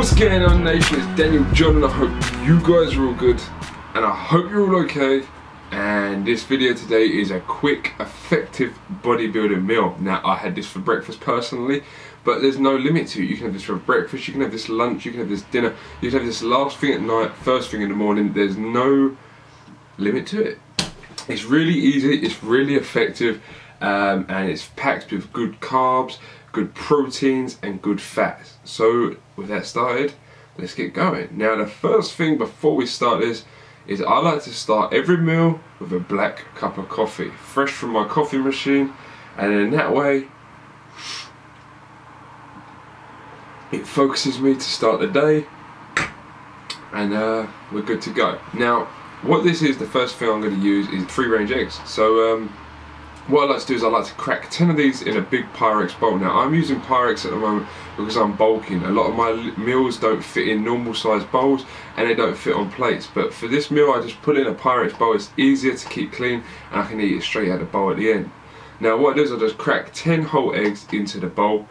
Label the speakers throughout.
Speaker 1: What's going on, nation? It's DanielJon and I hope you guys are all good and I hope you're all okay. And this video today is a quick, effective bodybuilding meal. Now, I had this for breakfast personally, but there's no limit to it. You can have this for breakfast, you can have this lunch, you can have this dinner, you can have this last thing at night, first thing in the morning. There's no limit to it. It's really easy, it's really effective, and it's packed with good carbs, good proteins and good fats. So with that started, let's get going. Now the first thing before we start this is I like to start every meal with a black cup of coffee, fresh from my coffee machine, and in that way it focuses me to start the day and we're good to go. Now what this is, the first thing I'm going to use is free range eggs. So what I like to do is I like to crack 10 of these in a big Pyrex bowl. Now I'm using Pyrex at the moment because I'm bulking. A lot of my meals don't fit in normal sized bowls and they don't fit on plates. But for this meal I just put it in a Pyrex bowl. It's easier to keep clean and I can eat it straight out of the bowl at the end. Now what I do is I just crack 10 whole eggs into the bowl,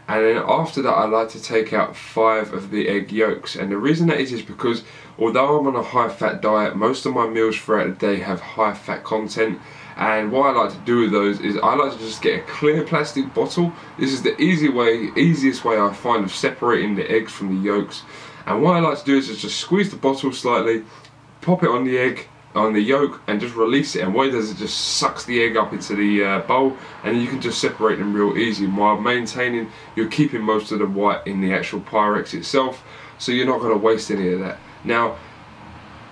Speaker 1: and then after that I like to take out 5 of the egg yolks. And the reason that is because although I'm on a high fat diet, most of my meals throughout the day have high fat content. And what I like to do with those is I like to just get a clear plastic bottle. This is the easiest way I find of separating the eggs from the yolks. And what I like to do is just squeeze the bottle slightly, pop it on the egg, on the yolk, and just release it. And what it does is it just sucks the egg up into the bowl, and you can just separate them real easy while maintaining, you're keeping most of the white in the actual Pyrex itself, so you're not going to waste any of that. Now,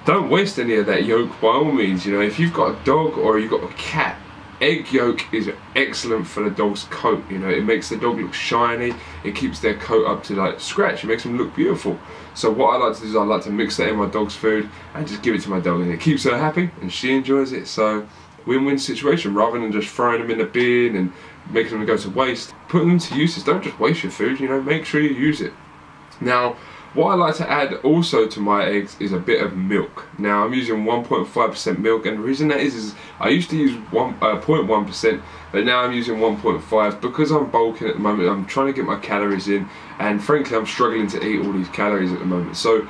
Speaker 1: don't waste any of that yolk by all means. You know, if you've got a dog or you've got a cat, egg yolk is excellent for the dog's coat. You know, it makes the dog look shiny, it keeps their coat up to like scratch, it makes them look beautiful. So what I like to do is I like to mix that in my dog's food and just give it to my dog, and it keeps her happy and she enjoys it. So win-win situation, rather than just throwing them in the bin and making them go to waste. Put them to uses. Don't just waste your food, you know, make sure you use it. Now what I like to add also to my eggs is a bit of milk. Now I'm using 1.5% milk, and the reason that is I used to use 0.1%, but now I'm using 1.5 because I'm bulking at the moment. I'm trying to get my calories in, and frankly I'm struggling to eat all these calories at the moment. So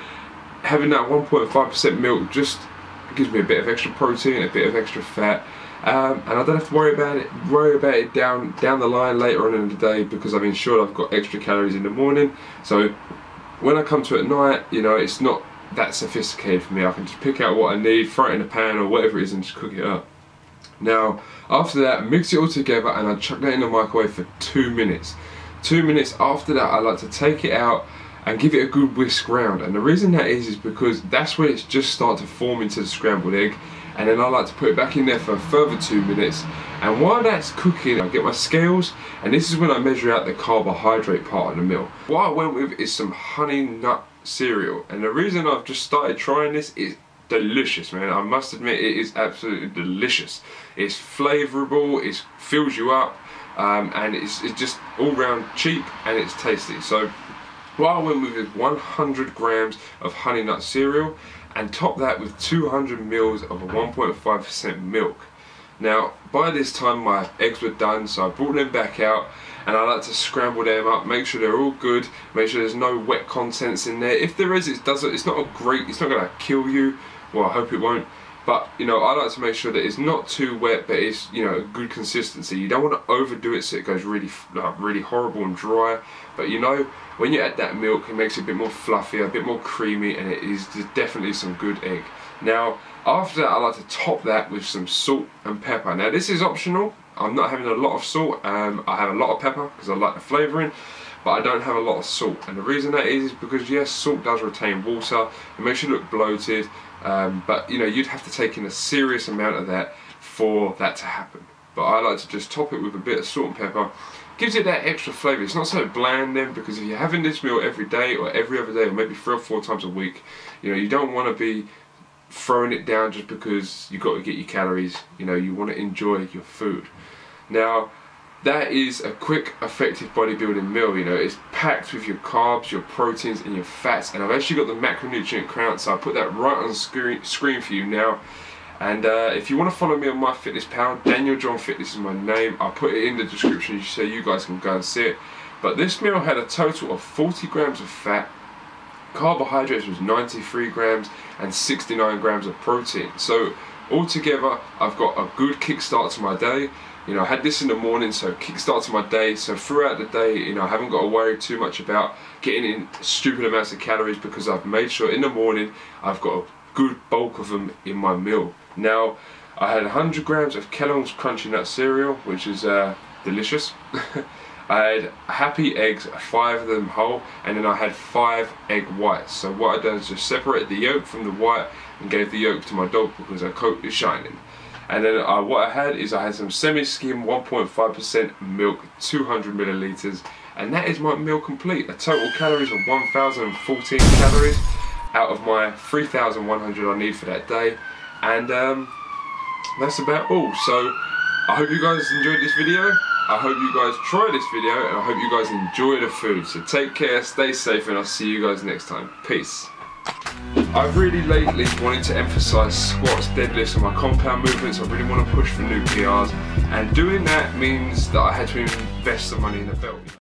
Speaker 1: having that 1.5% milk just gives me a bit of extra protein, a bit of extra fat, and I don't have to worry about it down the line later on in the day, because I've ensured I've got extra calories in the morning. So when I come to it at night, you know, it's not that sophisticated for me. I can just pick out what I need, throw it in a pan or whatever it is, and just cook it up. Now after that, mix it all together and I chuck that in the microwave for 2 minutes. 2 minutes after that I like to take it out and give it a good whisk round, and the reason that is because that's when it's just start to form into the scrambled egg. And then I like to put it back in there for a further 2 minutes, and while that's cooking I get my scales, and this is when I measure out the carbohydrate part of the meal. What I went with is some honey nut cereal, and the reason I've just started trying this is delicious, man. I must admit it is absolutely delicious. It's flavourable, it fills you up, and it's just all round cheap and it's tasty. So what I went with is 100 grams of honey nut cereal, and top that with 200 mils of a 1.5% milk. Now by this time my eggs were done, so I brought them back out and I like to scramble them up, make sure they're all good, make sure there's no wet contents in there. If there is, it's not going to kill you. Well, I hope it won't. But you know, I like to make sure that it's not too wet, but it's, you know, a good consistency. You don't want to overdo it so it goes really horrible and dry. But you know, when you add that milk, it makes it a bit more fluffy, a bit more creamy, and it is definitely some good egg. Now after that I like to top that with some salt and pepper. Now this is optional. I'm not having a lot of salt. I have a lot of pepper because I like the flavouring, but I don't have a lot of salt. And the reason that is because yes, salt does retain water, it makes you look bloated, but you know, you'd have to take in a serious amount of that for that to happen. But I like to just top it with a bit of salt and pepper. Gives it that extra flavour. It's not so bland then, because if you're having this meal every day or every other day or maybe 3 or 4 times a week, you know, you don't want to be throwing it down just because you've got to get your calories. You know, you want to enjoy your food. Now that is a quick, effective bodybuilding meal. You know, it's packed with your carbs, your proteins and your fats, and I've actually got the macronutrient count, so I'll put that right on the screen for you now. And if you want to follow me on MyFitnessPal, DanielJonFitness is my name. I'll put it in the description so you guys can go and see it. But this meal had a total of 40 grams of fat, carbohydrates was 93 grams and 69 grams of protein. So altogether, I've got a good kickstart to my day. You know, I had this in the morning, so kickstart to my day. So throughout the day, you know, I haven't got to worry too much about getting in stupid amounts of calories, because I've made sure in the morning I've got a good bulk of them in my meal. Now, I had 100 grams of Kellogg's Crunchy Nut cereal, which is delicious. I had happy eggs, 5 of them whole, and then I had 5 egg whites. So what I done is just separate the yolk from the white and gave the yolk to my dog because her coat is shining. And then what I had some semi-skim 1.5% milk, 200 milliliters, and that is my meal complete. A total calories of 1,014 calories out of my 3,100 I need for that day, and that's about all. So I hope you guys enjoyed this video. I hope you guys try this video, and I hope you guys enjoy the food. So take care, stay safe, and I'll see you guys next time. Peace. I've really lately wanted to emphasize squats, deadlifts, and my compound movements. I really want to push for new PRs, and doing that means that I had to invest some money in the belt.